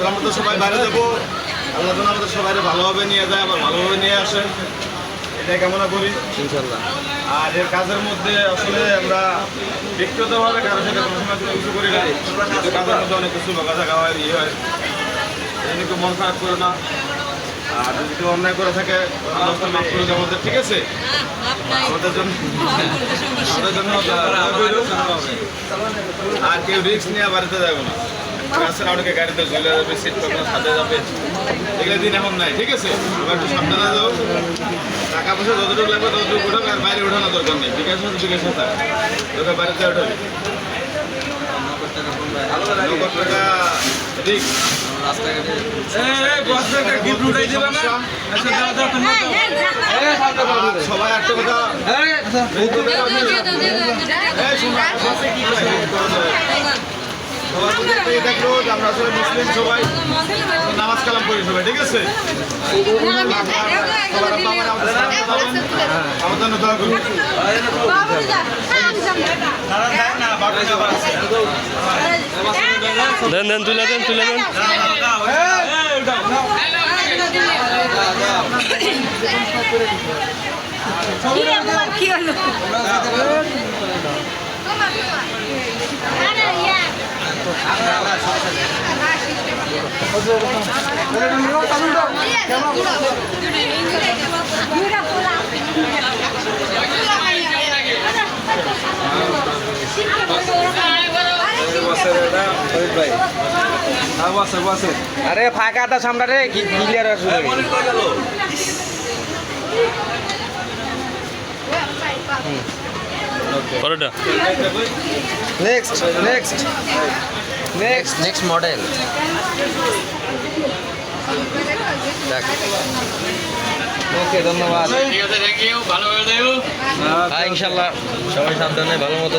আমরা তো সবাই বাইরে যাবো, আল্লাহ যেন আমাদের সবাই ভালোভাবে নিয়ে যায়, আবার ভালোভাবে নিয়ে আসে, এটাই কামনা করি ইনশাল্লাহ। আর এর কাজের মধ্যে আসলে আমরা ব্যক্তিগতভাবে কারোর সাথে কোনো সময় কোনো কিছু করি না, কিন্তু কাজের মধ্যে অনেক কিছু বকা থাকা হয়, ইয়ে হয়, এই কেউ মন খারাপ করে না। আর যদি কেউ অন্যায় করে থাকে মাফ করে দেওয়া আমাদের, ঠিক আছে? আমাদের জন্য আর কেউ রিস্ক নিয়ে বাড়িতে যাবে না, রাস্তার অনেকে গাড়িতে ঝুলে যাবে, সিট পাবো সাথে যাবে, এগুলো দিন এখন নাই, ঠিক আছে? এবার একটু সাবধানে যাও, টাকা পয়সা যতটুকু লাগবে ততটুকু উঠাবে, আর বাইরে উঠানোর দরকার নেই, বিকাশ থাকে তোকে বাড়িতে উঠাবে। নগদ টাকা ঠিক সবাই একটা কথা সবাই দেখলো যে আমরা আসলে মুসলিম, সবাই নামাজ কালাম করি সবাই, ঠিক আছে? আমার জন্য দোয়া করুন। দেন তুলে দেন। কি হলো? আরে ফাঁকা তা সামনে রে কি ক্লিয়ার আসবে পরোটা নেক্সট মডেল ওকে ধন্যবাদ। ঠিক আছে, থ্যাংক ইউ, ভালো করে দেবো। ইনশাল্লাহ সবাই সাবধানে ভালো মতো